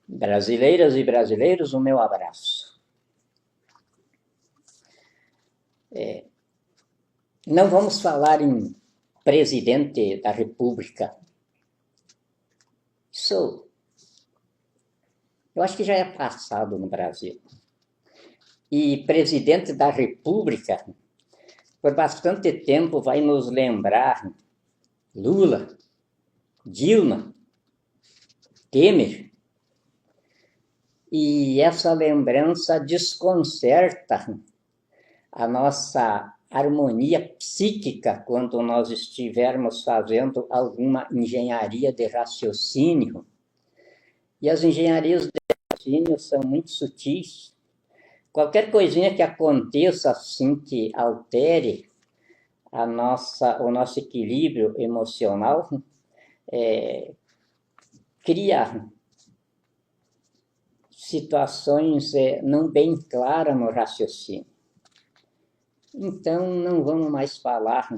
Brasileiras e brasileiros, o meu abraço. Não vamos falar em presidente da República. Isso, eu acho que já é passado no Brasil. E presidente da República, por bastante tempo, vai nos lembrar Lula, Dilma, Temer. E essa lembrança desconcerta a nossa harmonia psíquica quando nós estivermos fazendo alguma engenharia de raciocínio. E as engenharias de raciocínio são muito sutis. Qualquer coisinha que aconteça assim que altere o nosso equilíbrio emocional cria situações não bem claras no raciocínio. Então, não vamos mais falar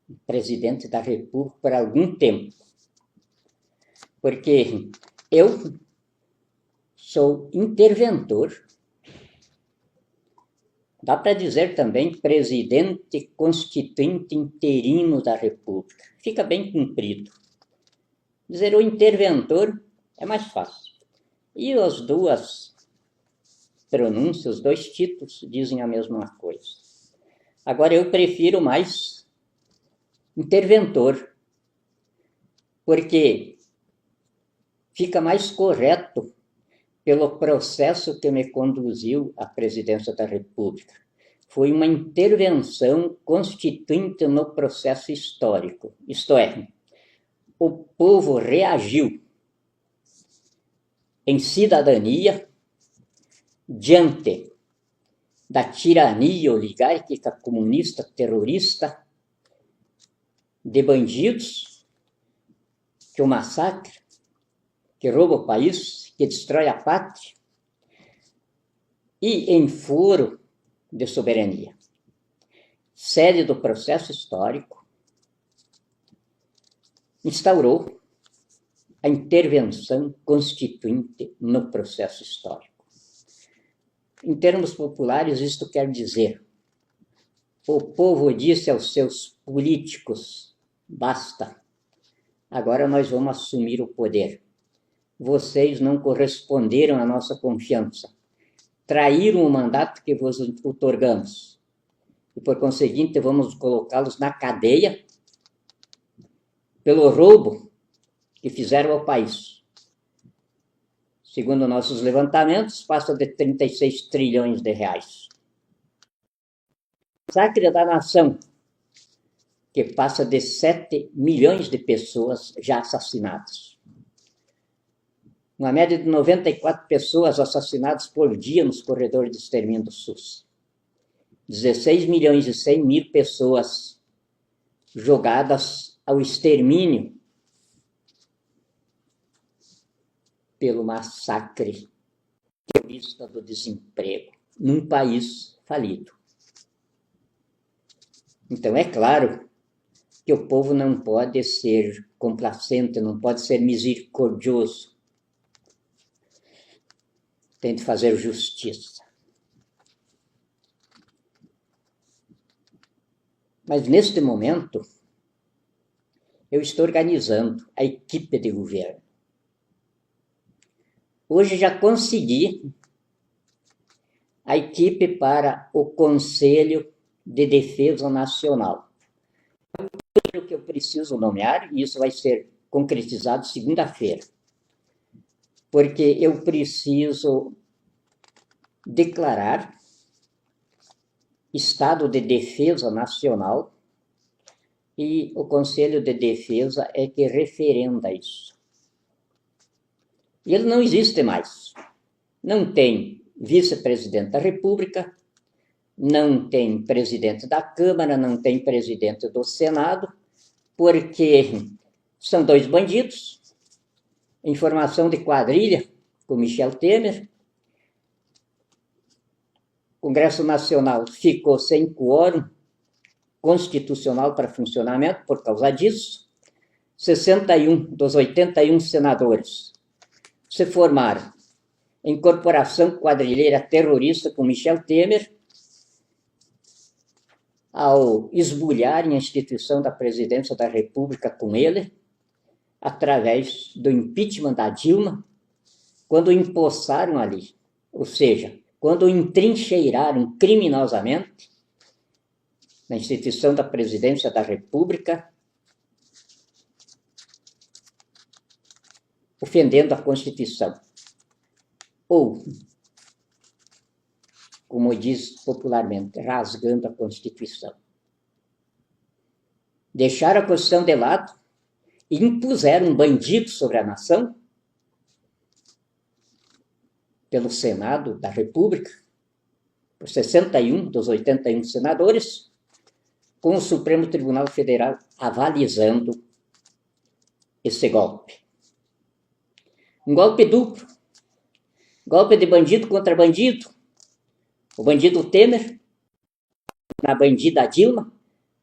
em presidente da República por algum tempo, porque eu sou interventor, dá para dizer também presidente constituinte interino da República, fica bem comprido. Dizer o interventor é mais fácil. E as duas pronúncias, os dois títulos dizem a mesma coisa. Agora eu prefiro mais interventor, porque fica mais correto pelo processo que me conduziu à presidência da República. Foi uma intervenção constituinte no processo histórico, isto é, o povo reagiu em cidadania diante da tirania oligárquica, comunista, terrorista, de bandidos que o massacram, que rouba o país, que destrói a pátria, e em foro de soberania. Sede do processo histórico, instaurou a intervenção constituinte no processo histórico. Em termos populares, isto quer dizer: o povo disse aos seus políticos, basta, agora nós vamos assumir o poder. Vocês não corresponderam à nossa confiança, traíram o mandato que vos outorgamos, e por conseguinte vamos colocá-los na cadeia pelo roubo que fizeram ao país. Segundo nossos levantamentos, passa de 36 trilhões de reais. Massacre da nação, que passa de 7 milhões de pessoas já assassinadas. Uma média de 94 pessoas assassinadas por dia nos corredores de extermínio do SUS. 16 milhões e 100 mil pessoas jogadas ao extermínio pelo massacre terrorista do desemprego, num país falido. Então, é claro que o povo não pode ser complacente, não pode ser misericordioso. Tem de fazer justiça. Mas, neste momento, eu estou organizando a equipe de governo. Hoje já consegui a equipe para o Conselho de Defesa Nacional. O que eu preciso nomear, e isso vai ser concretizado segunda-feira, porque eu preciso declarar estado de defesa nacional e o Conselho de Defesa é que referenda isso. Ele não existe mais. Não tem vice-presidente da República, não tem presidente da Câmara, não tem presidente do Senado, porque são dois bandidos, em formação de quadrilha com Michel Temer. O Congresso Nacional ficou sem quórum constitucional para funcionamento por causa disso. 61 dos 81 senadores se formaram incorporação quadrilheira terrorista com Michel Temer, ao esbulharem a instituição da presidência da República com ele, através do impeachment da Dilma, quando empossaram ali, ou seja, quando entrincheiraram criminosamente na instituição da presidência da República, ofendendo a Constituição. Ou, como diz popularmente, rasgando a Constituição. Deixaram a Constituição de lado e impuseram um bandido sobre a nação pelo Senado da República, por 61 dos 81 senadores, com o Supremo Tribunal Federal avalizando esse golpe. Um golpe duplo. Golpe de bandido contra bandido. O bandido Temer, na bandida Dilma,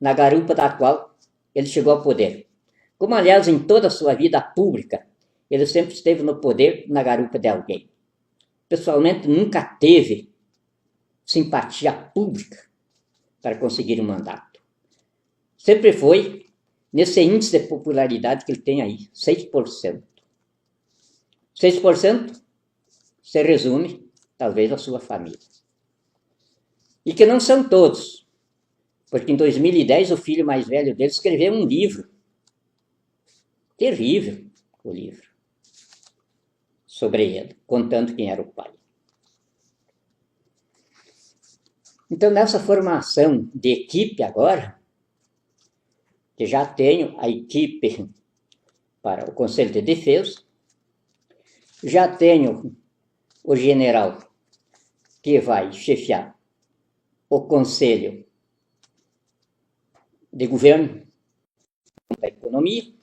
na garupa da qual ele chegou ao poder. Como, aliás, em toda a sua vida pública, ele sempre esteve no poder na garupa de alguém. Pessoalmente, nunca teve simpatia pública para conseguir um mandato. Sempre foi nesse índice de popularidade que ele tem aí, 6%. 6% se resume, talvez, à sua família. E que não são todos, porque em 2010 o filho mais velho dele escreveu um livro, terrível o livro, sobre ele, contando quem era o pai. Então, nessa formação de equipe agora, que já tenho a equipe para o Conselho de Defesa, já tenho o general que vai chefiar o Conselho de Governo da Economia,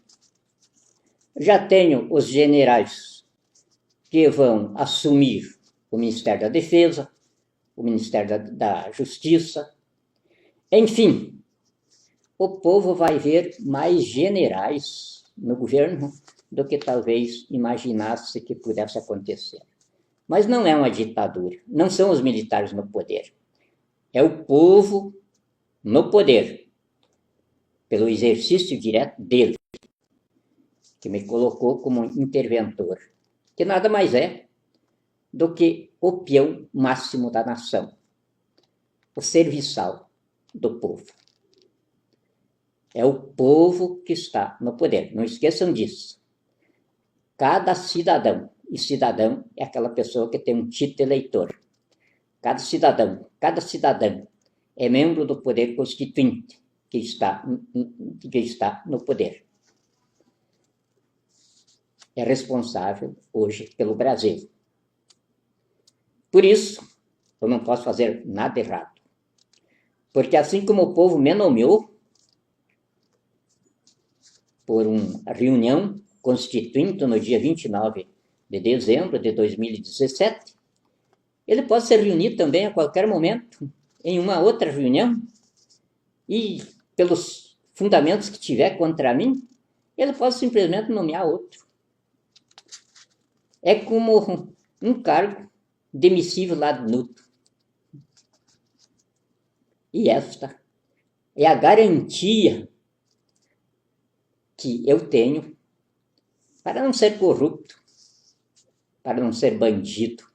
já tenho os generais que vão assumir o Ministério da Defesa, o Ministério da Justiça, enfim, o povo vai ver mais generais no governo do que talvez imaginasse que pudesse acontecer. Mas não é uma ditadura, não são os militares no poder. É o povo no poder, pelo exercício direto dele, que me colocou como interventor, que nada mais é do que o peão máximo da nação, o serviçal do povo. É o povo que está no poder, não esqueçam disso. Cada cidadão, e cidadão é aquela pessoa que tem um título eleitor. Cada cidadã é membro do poder constituinte que está no poder. É responsável hoje pelo Brasil. Por isso, eu não posso fazer nada errado. Porque assim como o povo me nomeou por uma reunião constituinte no dia 29 de dezembro de 2017, ele pode se reunir também a qualquer momento em uma outra reunião e, pelos fundamentos que tiver contra mim, ele pode simplesmente nomear outro. É como um cargo demissível lá do NUT. E esta é a garantia que eu tenho para não ser corrupto, para não ser bandido,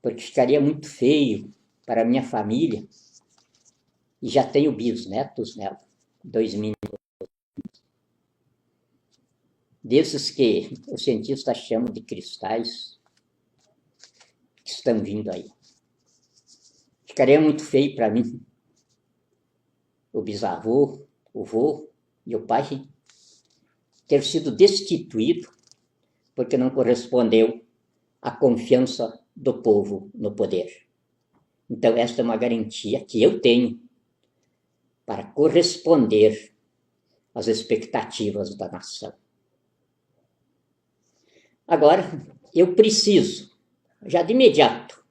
porque ficaria muito feio para a minha família, e já tenho bisnetos nela, 2000. Desses que os cientistas chamam de cristais, que estão vindo aí. Ficaria muito feio para mim, o bisavô, o vô e o pai, ter sido destituído porque não correspondeu à confiança do povo no poder. Então, esta é uma garantia que eu tenho para corresponder às expectativas da nação. Agora, eu preciso, já de imediato,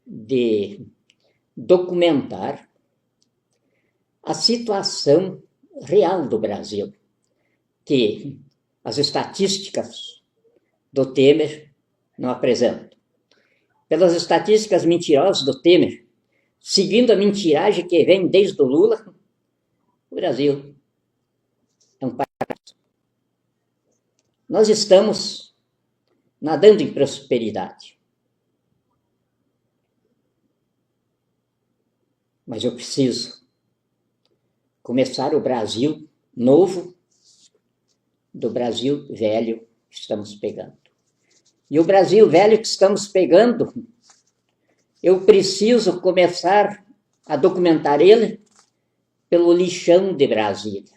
de documentar a situação real do Brasil, que as estatísticas do Temer, não apresento. Pelas estatísticas mentirosas do Temer, seguindo a mentiragem que vem desde o Lula, o Brasil é um paraíso. Nós estamos nadando em prosperidade. Mas eu preciso começar o Brasil novo do Brasil velho que estamos pegando. E o Brasil velho que estamos pegando, eu preciso começar a documentar ele pelo lixão de Brasília.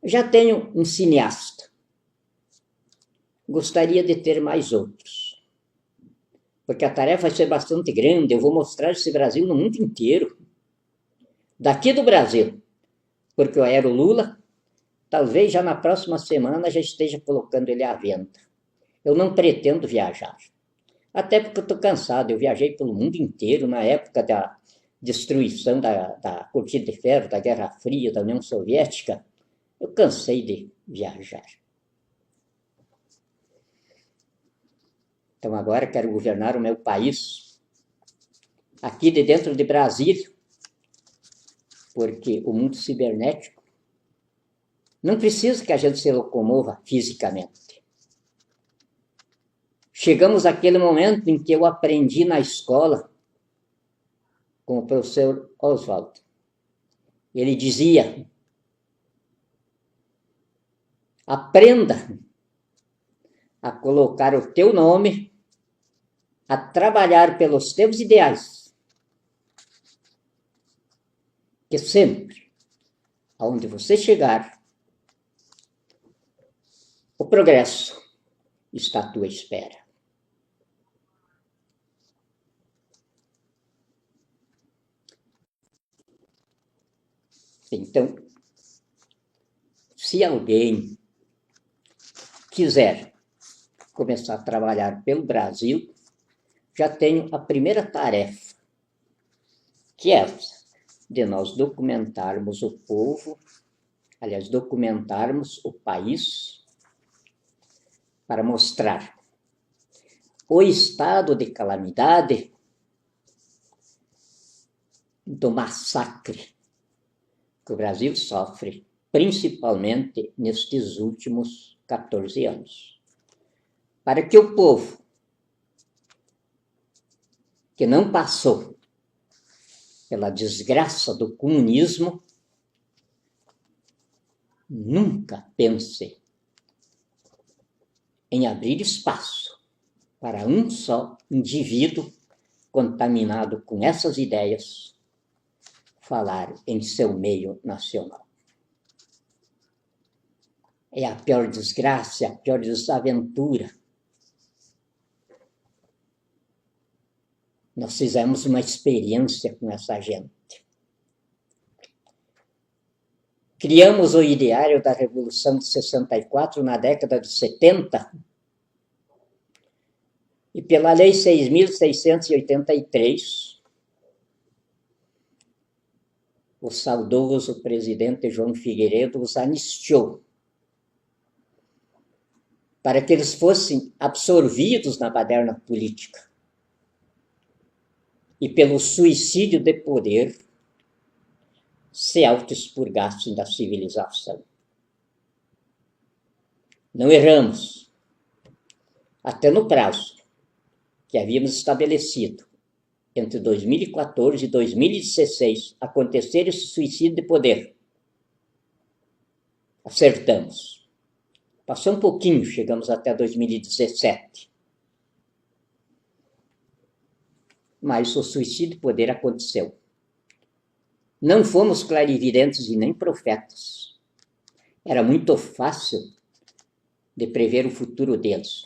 Já tenho um cineasta. Gostaria de ter mais outros. Porque a tarefa vai ser bastante grande. Eu vou mostrar esse Brasil no mundo inteiro. Daqui do Brasil. Porque o Aero Lula, talvez já na próxima semana já esteja colocando ele à venda. Eu não pretendo viajar. Até porque eu estou cansado. Eu viajei pelo mundo inteiro na época da destruição da cortina de ferro, da Guerra Fria, da União Soviética. Eu cansei de viajar. Então agora quero governar o meu país, aqui de dentro de Brasília, porque o mundo cibernético não precisa que a gente se locomova fisicamente. Chegamos àquele momento em que eu aprendi na escola com o professor Oswald. Ele dizia: aprenda a colocar o teu nome, a trabalhar pelos teus ideais. Que sempre, aonde você chegar, o progresso está à tua espera. Então, se alguém quiser começar a trabalhar pelo Brasil, já tenho a primeira tarefa, que é de nós documentarmos o povo, aliás, documentarmos o país, para mostrar o estado de calamidade do massacre que o Brasil sofre, principalmente nestes últimos 14 anos. Para que o povo que não passou pela desgraça do comunismo nunca pense em abrir espaço para um só indivíduo contaminado com essas ideias falar em seu meio nacional. É a pior desgraça, a pior desaventura. Nós fizemos uma experiência com essa gente. Criamos o ideário da Revolução de 64 na década de 70 e pela Lei 6.683, o saudoso presidente João Figueiredo os anistiou para que eles fossem absorvidos na baderna política e pelo suicídio de poder se auto-expurgassem da civilização. Não erramos. Até no prazo que havíamos estabelecido, entre 2014 e 2016, acontecer esse suicídio de poder. Acertamos. Passou um pouquinho, chegamos até 2017. Mas o suicídio de poder aconteceu. Não fomos clarividentes e nem profetas. Era muito fácil de prever o futuro deles.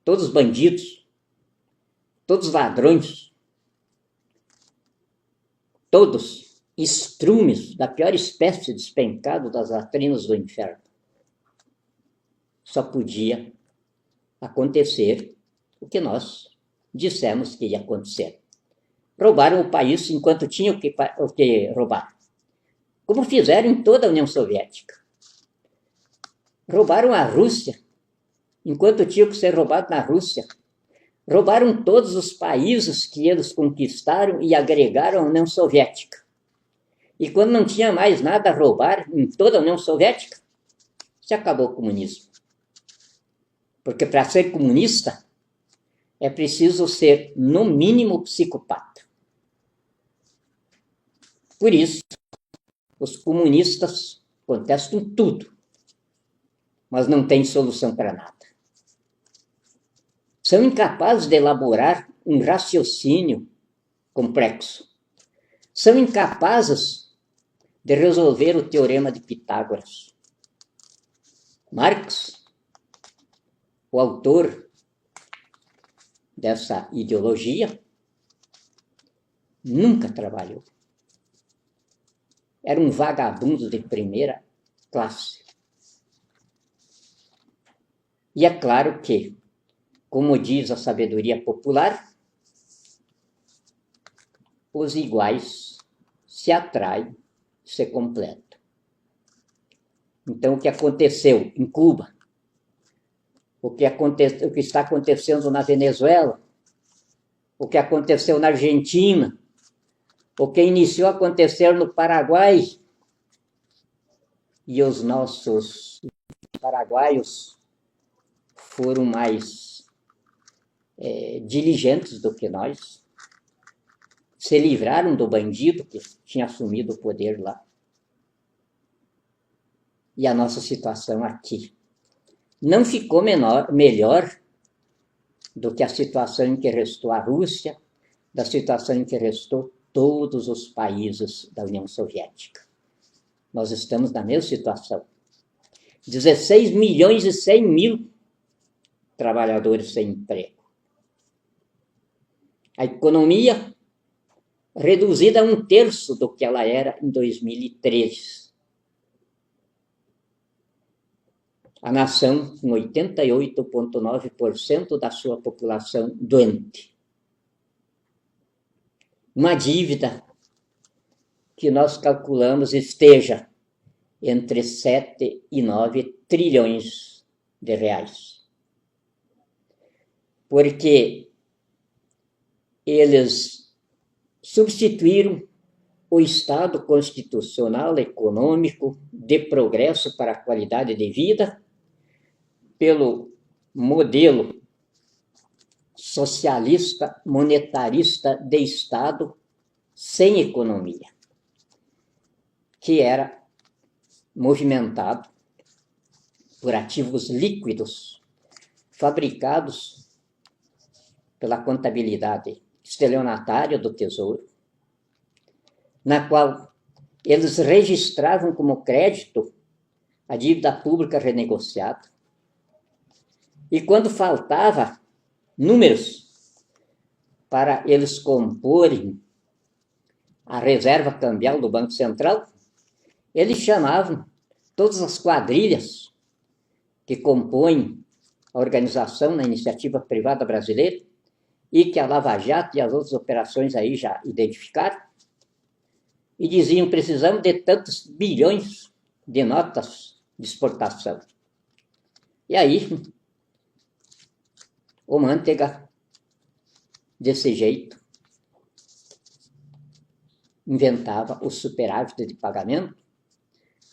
Todos bandidos, todos ladrões, todos estrumes da pior espécie despencado das latrinas do inferno. Só podia acontecer o que nós dissemos que ia acontecer. Roubaram o país enquanto tinham o que roubar. Como fizeram em toda a União Soviética. Roubaram a Rússia enquanto tinha que ser roubado na Rússia, roubaram todos os países que eles conquistaram e agregaram à União Soviética. E quando não tinha mais nada a roubar em toda a União Soviética, se acabou o comunismo. Porque para ser comunista é preciso ser, no mínimo, psicopata. Por isso, os comunistas contestam tudo, mas não têm solução para nada. São incapazes de elaborar um raciocínio complexo. São incapazes de resolver o teorema de Pitágoras. Marx, o autor dessa ideologia, nunca trabalhou. Era um vagabundo de primeira classe. E é claro que, como diz a sabedoria popular, os iguais se atraem, se completam. Então, o que aconteceu em Cuba, o que está acontecendo na Venezuela, o que aconteceu na Argentina, o que iniciou a acontecer no Paraguai, e os nossos paraguaios foram mais diligentes do que nós, se livraram do bandido que tinha assumido o poder lá. E a nossa situação aqui não ficou melhor do que a situação em que restou a Rússia, da situação em que restou todos os países da União Soviética. Nós estamos na mesma situação. 16 milhões e 100 mil trabalhadores sem emprego. A economia reduzida a 1/3 do que ela era em 2003. A nação com 88,9% da sua população doente. Uma dívida que nós calculamos esteja entre 7 e 9 trilhões de reais. Porque eles substituíram o Estado constitucional, econômico, de progresso para a qualidade de vida, pelo modelo socialista, monetarista de Estado sem economia, que era movimentado por ativos líquidos fabricados pela contabilidade estelionatária do Tesouro, na qual eles registravam como crédito a dívida pública renegociada. E quando faltava números para eles comporem a reserva cambial do Banco Central, eles chamavam todas as quadrilhas que compõem a organização na iniciativa privada brasileira e que a Lava Jato e as outras operações aí já identificaram, e diziam: precisamos de tantos bilhões de notas de exportação. E aí, o Manteiga, desse jeito, inventava o superávit de pagamento,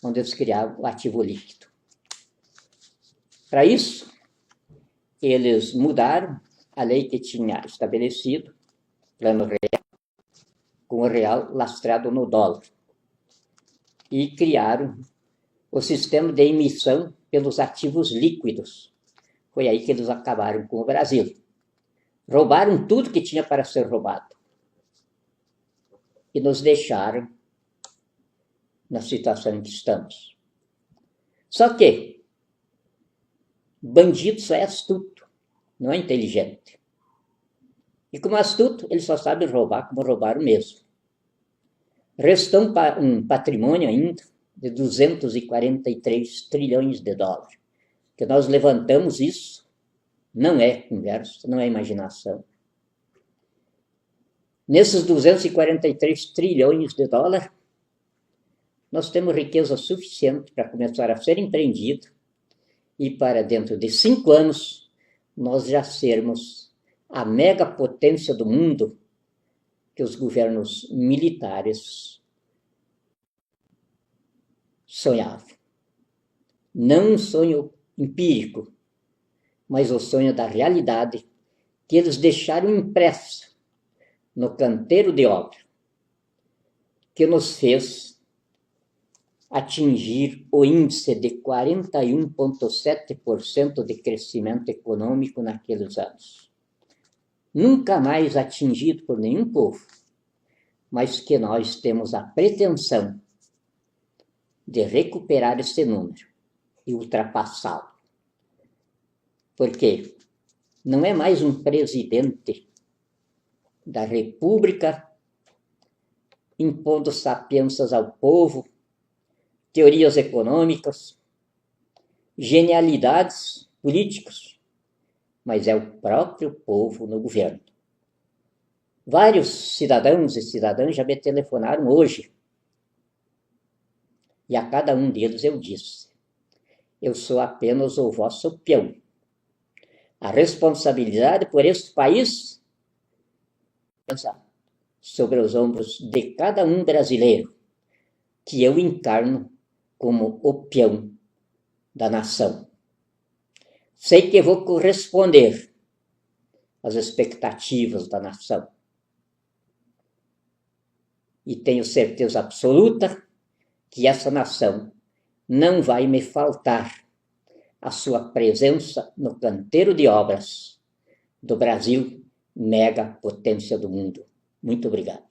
onde eles criavam o ativo líquido. Para isso, eles mudaram a lei que tinha estabelecido, plano real, com o real lastreado no dólar, e criaram o sistema de emissão pelos ativos líquidos. Foi aí que eles acabaram com o Brasil. Roubaram tudo que tinha para ser roubado e nos deixaram na situação em que estamos. Só que bandido só é astuto, não é inteligente. E como astuto, ele só sabe roubar como roubaram mesmo. Restou um patrimônio ainda de 243 trilhões de dólares. Que nós levantamos isso, não é conversa, não é imaginação. Nesses 243 trilhões de dólares, nós temos riqueza suficiente para começar a ser empreendido e para dentro de 5 anos nós já sermos a megapotência do mundo que os governos militares sonhavam. Não um sonho empírico, mas o sonho da realidade que eles deixaram impresso no canteiro de obra, que nos fez atingir o índice de 41,7% de crescimento econômico naqueles anos. Nunca mais atingido por nenhum povo, mas que nós temos a pretensão de recuperar esse número e ultrapassá-lo. Porque não é mais um presidente da República impondo sapiências ao povo, teorias econômicas, genialidades políticas, mas é o próprio povo no governo. Vários cidadãos e cidadãs já me telefonaram hoje, e a cada um deles eu disse: eu sou apenas o vosso peão. A responsabilidade por este país sobre os ombros de cada um brasileiro, que eu encarno como o peão da nação. Sei que vou corresponder às expectativas da nação. E tenho certeza absoluta que essa nação não vai me faltar a sua presença no canteiro de obras do Brasil, mega potência do mundo. Muito obrigado.